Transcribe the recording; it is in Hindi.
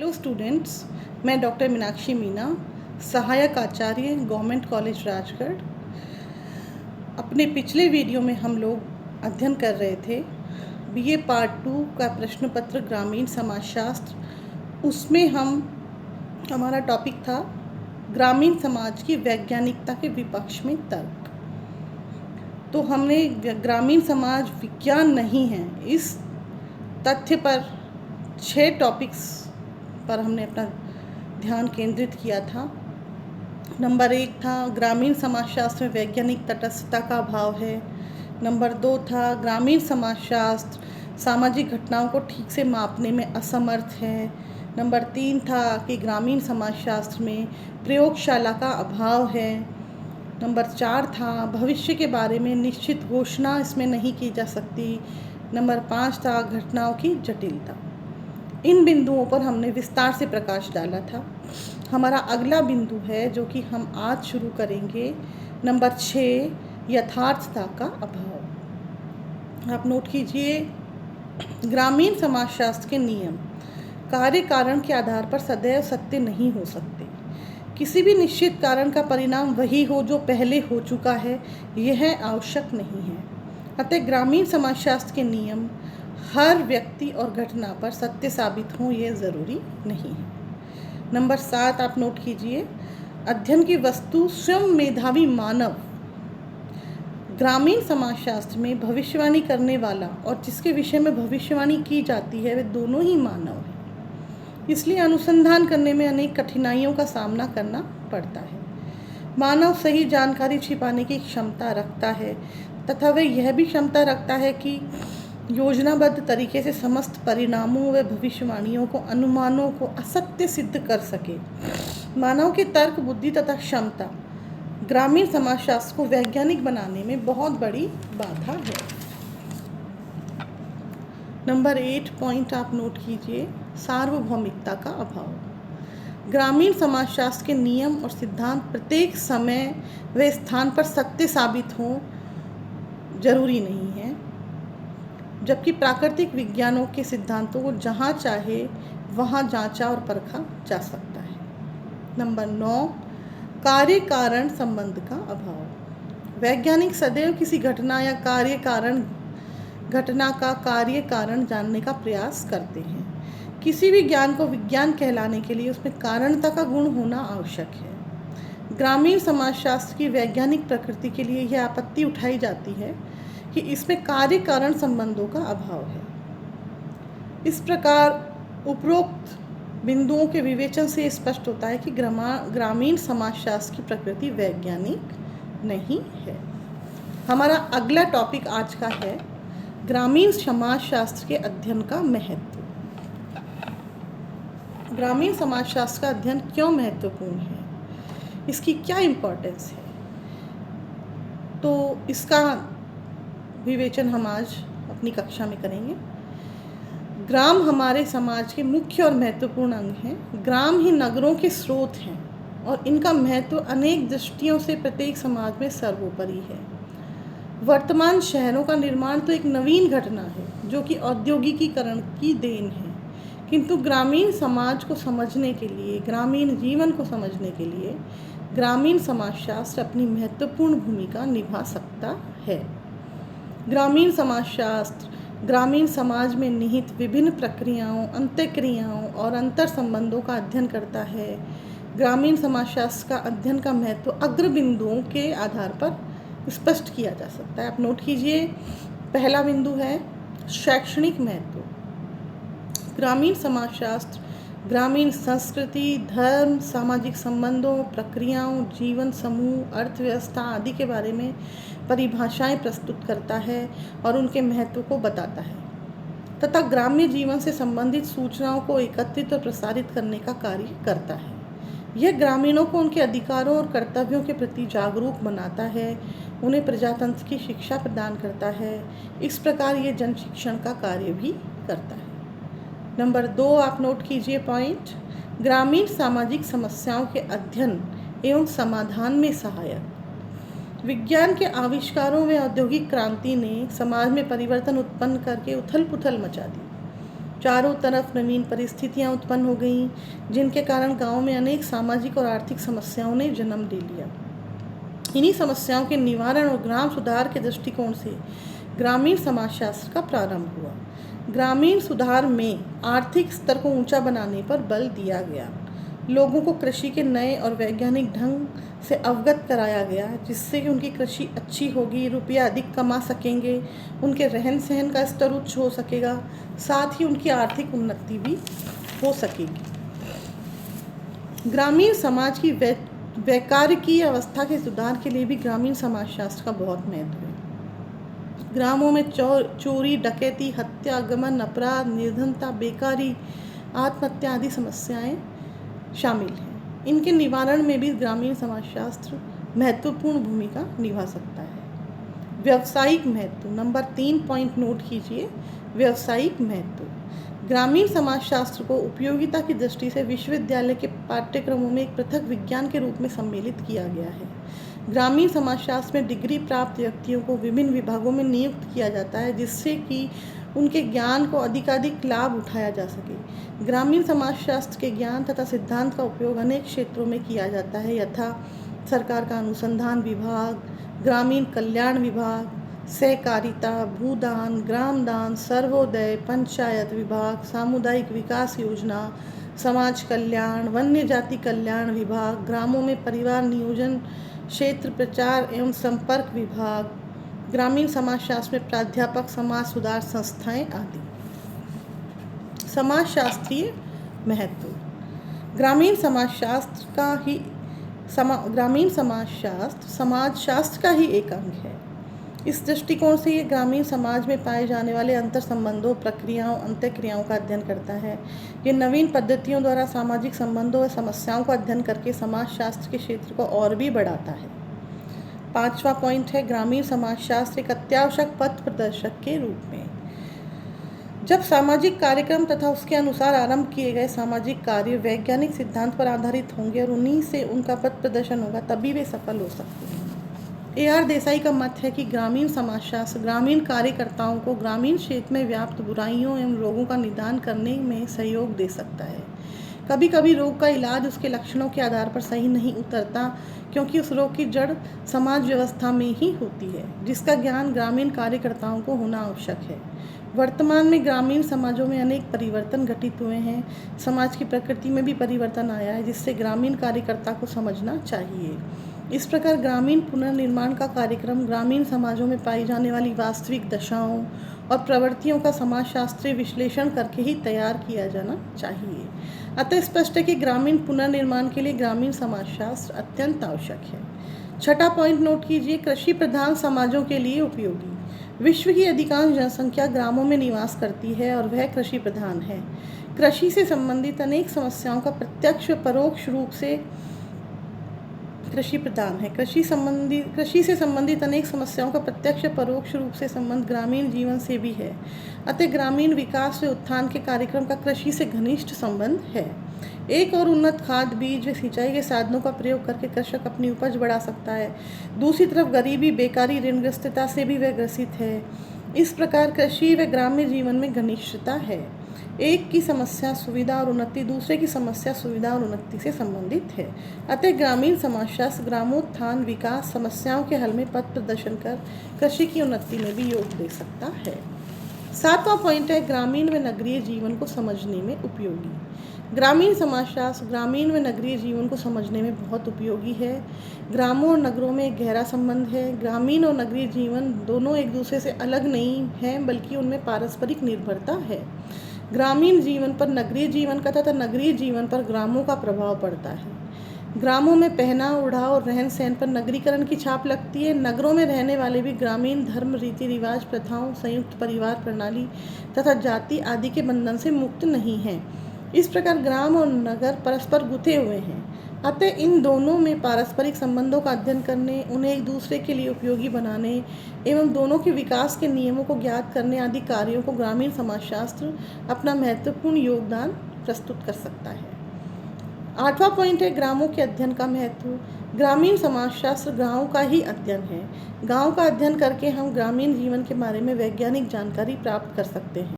हेलो स्टूडेंट्स, मैं डॉक्टर मीनाक्षी मीना, सहायक आचार्य गवर्नमेंट कॉलेज राजगढ़। अपने पिछले वीडियो में हम लोग अध्ययन कर रहे थे बीए पार्ट 2 का प्रश्न पत्र ग्रामीण समाजशास्त्र। उसमें हमारा टॉपिक था ग्रामीण समाज की वैज्ञानिकता के विपक्ष में तर्क। तो हमने ग्रामीण समाज विज्ञान नहीं है इस तथ्य पर 6 टॉपिक्स पर हमने अपना ध्यान केंद्रित किया था। नंबर 1 था ग्रामीण समाजशास्त्र में वैज्ञानिक तटस्थता का अभाव है। नंबर 2 था ग्रामीण समाजशास्त्र सामाजिक घटनाओं को ठीक से मापने में असमर्थ है। नंबर 3 था कि ग्रामीण समाजशास्त्र में प्रयोगशाला का अभाव है। नंबर 4 था भविष्य के बारे में निश्चित घोषणा इसमें नहीं की जा सकती। नंबर 5 था घटनाओं की जटिलता। इन बिंदुओं पर हमने विस्तार से प्रकाश डाला था। हमारा अगला बिंदु है जो कि हम आज शुरू करेंगे, नंबर 6 यथार्थता का अभाव। आप नोट कीजिए, ग्रामीण समाजशास्त्र के नियम कार्य कारण के आधार पर सदैव सत्य नहीं हो सकते। किसी भी निश्चित कारण का परिणाम वही हो जो पहले हो चुका है, यह आवश्यक नहीं है। अतः ग्रामीण समाजशास्त्र के नियम हर व्यक्ति और घटना पर सत्य साबित हों ये ज़रूरी नहीं है। नंबर 7 आप नोट कीजिए, अध्ययन की वस्तु स्वयं मेधावी मानव। ग्रामीण समाजशास्त्र में भविष्यवाणी करने वाला और जिसके विषय में भविष्यवाणी की जाती है वे दोनों ही मानव हैं। इसलिए अनुसंधान करने में अनेक कठिनाइयों का सामना करना पड़ता है। मानव सही जानकारी छिपाने की क्षमता रखता है तथा वह यह भी क्षमता रखता है कि योजनाबद्ध तरीके से समस्त परिणामों व भविष्यवाणियों को अनुमानों को असत्य सिद्ध कर सके। मानव के तर्क बुद्धि तथा क्षमता ग्रामीण समाजशास्त्र को वैज्ञानिक बनाने में बहुत बड़ी बाधा है। नंबर 8 पॉइंट आप नोट कीजिए, सार्वभौमिकता का अभाव। ग्रामीण समाजशास्त्र के नियम और सिद्धांत प्रत्येक समय व स्थान पर सत्य साबित हों जरूरी नहीं है, जबकि प्राकृतिक विज्ञानों के सिद्धांतों को जहाँ चाहे वहाँ जांचा और परखा जा सकता है। नंबर 9 कार्य कारण संबंध का अभाव। वैज्ञानिक सदैव किसी घटना या घटना का कार्य कारण जानने का प्रयास करते हैं। किसी भी ज्ञान को विज्ञान कहलाने के लिए उसमें कारणता का गुण होना आवश्यक है। ग्रामीण समाजशास्त्र की वैज्ञानिक प्रकृति के लिए यह आपत्ति उठाई जाती है कि इसमें कार्य कारण संबंधों का अभाव है। इस प्रकार उपरोक्त बिंदुओं के विवेचन से स्पष्ट होता है कि ग्रामीण समाजशास्त्र की प्रकृति वैज्ञानिक नहीं है। हमारा अगला टॉपिक आज का है ग्रामीण समाजशास्त्र के अध्ययन का महत्व। ग्रामीण समाजशास्त्र का अध्ययन क्यों महत्वपूर्ण है, इसकी क्या इम्पोर्टेंस है, तो इसका विवेचन हम आज अपनी कक्षा में करेंगे। ग्राम हमारे समाज के मुख्य और महत्वपूर्ण अंग हैं। ग्राम ही नगरों के स्रोत हैं और इनका महत्व अनेक दृष्टियों से प्रत्येक समाज में सर्वोपरि है। वर्तमान शहरों का निर्माण तो एक नवीन घटना है जो कि औद्योगिकीकरण की देन है, किंतु ग्रामीण समाज को समझने के लिए, ग्रामीण जीवन को समझने के लिए ग्रामीण समाजशास्त्र अपनी महत्वपूर्ण भूमिका निभा सकता है। ग्रामीण समाजशास्त्र ग्रामीण समाज में निहित विभिन्न प्रक्रियाओं, अंतःक्रियाओं और अंतर संबंधों का अध्ययन करता है। ग्रामीण समाजशास्त्र का अध्ययन का महत्व अग्र बिंदुओं के आधार पर स्पष्ट किया जा सकता है। आप नोट कीजिए, पहला बिंदु है शैक्षणिक महत्व। ग्रामीण समाजशास्त्र ग्रामीण संस्कृति, धर्म, सामाजिक संबंधों, प्रक्रियाओं, जीवन समूह, अर्थव्यवस्था आदि के बारे में परिभाषाएं प्रस्तुत करता है और उनके महत्व को बताता है तथा ग्राम्य जीवन से संबंधित सूचनाओं को एकत्रित और प्रसारित करने का कार्य करता है। यह ग्रामीणों को उनके अधिकारों और कर्तव्यों के प्रति जागरूक बनाता है, उन्हें प्रजातंत्र की शिक्षा प्रदान करता है। इस प्रकार ये जन शिक्षण का कार्य भी करता है। नंबर 2 आप नोट कीजिए पॉइंट, ग्रामीण सामाजिक समस्याओं के अध्ययन एवं समाधान में सहायक। विज्ञान के आविष्कारों व औद्योगिक क्रांति ने समाज में परिवर्तन उत्पन्न करके उथल पुथल मचा दी। चारों तरफ नवीन परिस्थितियां उत्पन्न हो गईं, जिनके कारण गांव में अनेक सामाजिक और आर्थिक समस्याओं ने जन्म ले लिया। इन्हीं समस्याओं के निवारण और ग्राम सुधार के दृष्टिकोण से ग्रामीण समाजशास्त्र का प्रारंभ हुआ। ग्रामीण सुधार में आर्थिक स्तर को ऊंचा बनाने पर बल दिया गया। लोगों को कृषि के नए और वैज्ञानिक ढंग से अवगत कराया गया, जिससे कि उनकी कृषि अच्छी होगी, रुपया अधिक कमा सकेंगे, उनके रहन सहन का स्तर उच्च हो सकेगा, साथ ही उनकी आर्थिक उन्नति भी हो सकेगी। ग्रामीण समाज की वैकारिकी अवस्था के सुधार के लिए भी ग्रामीण समाजशास्त्र का बहुत महत्व है। ग्रामों में चोरी, डकैती, हत्या, गमन, अपराध, निर्धनता, बेकारी, आत्महत्या आदि समस्याएं शामिल हैं। इनके निवारण में भी ग्रामीण समाजशास्त्र महत्वपूर्ण भूमिका निभा सकता है। व्यावसायिक महत्व, नंबर 3 पॉइंट नोट कीजिए। व्यावसायिक महत्व, ग्रामीण समाजशास्त्र को उपयोगिता की दृष्टि से विश्वविद्यालय के पाठ्यक्रमों में एक पृथक विज्ञान के रूप में सम्मिलित किया गया है। ग्रामीण समाजशास्त्र में डिग्री प्राप्त व्यक्तियों को विभिन्न विभागों में नियुक्त किया जाता है, जिससे कि उनके ज्ञान को अधिकाधिक लाभ उठाया जा सके। ग्रामीण समाजशास्त्र के ज्ञान तथा सिद्धांत का उपयोग अनेक क्षेत्रों में किया जाता है, यथा सरकार का अनुसंधान विभाग, ग्रामीण कल्याण विभाग, सहकारिता, भूदान, ग्रामदान, सर्वोदय, पंचायत विभाग, सामुदायिक विकास योजना, समाज कल्याण, वन्य जाति कल्याण विभाग, ग्रामों में परिवार नियोजन, क्षेत्र प्रचार एवं संपर्क विभाग, ग्रामीण समाजशास्त्र में प्राध्यापक, समाज सुधार संस्थाएं आदि। समाजशास्त्रीय महत्व, ग्रामीण समाजशास्त्र समाजशास्त्र का ही एक अंग है। इस दृष्टिकोण से ये ग्रामीण समाज में पाए जाने वाले अंतर संबंधों, प्रक्रियाओं, अंतःक्रियाओं का अध्ययन करता है। ये नवीन पद्धतियों द्वारा सामाजिक संबंधों व समस्याओं का अध्ययन करके समाजशास्त्र के क्षेत्र को और भी बढ़ाता है। 5वां पॉइंट है ग्रामीण समाजशास्त्र एक अत्यावश्यक पथ प्रदर्शक के रूप में। जब सामाजिक कार्यक्रम तथा उसके अनुसार आरंभ किए गए सामाजिक कार्य वैज्ञानिक सिद्धांत पर आधारित होंगे और उन्हीं से उनका पथ प्रदर्शन होगा, तभी वे सफल हो सकते हैं। A.R. देसाई का मत है कि ग्रामीण समाजशास्त्र ग्रामीण कार्यकर्ताओं को ग्रामीण क्षेत्र में व्याप्त बुराइयों एवं रोगों का निदान करने में सहयोग दे सकता है। कभी कभी रोग का इलाज उसके लक्षणों के आधार पर सही नहीं उतरता, क्योंकि उस रोग की जड़ समाज व्यवस्था में ही होती है, जिसका ज्ञान ग्रामीण कार्यकर्ताओं को होना आवश्यक है। वर्तमान में ग्रामीण समाजों में अनेक परिवर्तन घटित हुए हैं। समाज की प्रकृति में भी परिवर्तन आया है, जिससे ग्रामीण कार्यकर्ता को समझना चाहिए। इस प्रकार ग्रामीण पुनर्निर्माण का कार्यक्रम ग्रामीण समाजों में पाई जाने वाली वास्तविक दशाओं और प्रवृत्तियों का समाजशास्त्रीय विश्लेषण करके ही तैयार किया जाना चाहिए। अतः स्पष्ट है कि ग्रामीण पुनर्निर्माण के लिए ग्रामीण समाजशास्त्र अत्यंत आवश्यक है। 6वां पॉइंट नोट कीजिए, कृषि प्रधान समाजों के लिए उपयोगी। विश्व की अधिकांश जनसंख्या ग्रामों में निवास करती है और वह कृषि प्रधान है। कृषि से संबंधित अनेक समस्याओं का प्रत्यक्ष व परोक्ष रूप से कृषि से संबंधित अनेक समस्याओं का प्रत्यक्ष परोक्ष रूप से संबंध ग्रामीण जीवन से भी है। अतः ग्रामीण विकास व उत्थान के कार्यक्रम का कृषि से घनिष्ठ संबंध है। एक और उन्नत खाद, बीज व सिंचाई के साधनों का प्रयोग करके कृषक अपनी उपज बढ़ा सकता है। दूसरी तरफ गरीबी, बेकारी, ऋणग्रस्तता से भी वह ग्रसित है। इस प्रकार कृषि व ग्राम्य जीवन में घनिष्ठता है। एक की समस्या सुविधा और उन्नति दूसरे की समस्या सुविधा और उन्नति से संबंधित है। अतः ग्रामीण समाजशास्त्र ग्रामोत्थान, विकास, समस्याओं के हल में पथ प्रदर्शन कर कृषि की उन्नति में भी योग दे सकता है। 7वां पॉइंट है ग्रामीण व नगरीय जीवन को समझने में उपयोगी। ग्रामीण समाजशास्त्र ग्रामीण व नगरीय जीवन को समझने में बहुत उपयोगी है। ग्रामों और नगरों में एक गहरा संबंध है। ग्रामीण और नगरीय जीवन दोनों एक दूसरे से अलग नहीं हैं, बल्कि उनमें पारस्परिक निर्भरता है। ग्रामीण जीवन पर नगरीय जीवन का तथा नगरीय जीवन पर ग्रामों का प्रभाव पड़ता है। ग्रामों में पहनाव, ओढ़ाव और रहन सहन पर नगरीकरण की छाप लगती है। नगरों में रहने वाले भी ग्रामीण धर्म, रीति रिवाज, प्रथाओं, संयुक्त परिवार प्रणाली तथा जाति आदि के बंधन से मुक्त नहीं हैं। इस प्रकार ग्राम और नगर परस्पर गुथे हुए हैं। अतः इन दोनों में पारस्परिक संबंधों का अध्ययन करने, उन्हें एक दूसरे के लिए उपयोगी बनाने एवं दोनों के विकास के नियमों को ज्ञात करने आदि कार्यों को ग्रामीण समाजशास्त्र अपना महत्वपूर्ण योगदान प्रस्तुत कर सकता है। 8वां पॉइंट है ग्रामों के अध्ययन का महत्व। ग्रामीण समाजशास्त्र गाँव का ही अध्ययन है। गाँव का अध्ययन करके हम ग्रामीण जीवन के बारे में वैज्ञानिक जानकारी प्राप्त कर सकते हैं।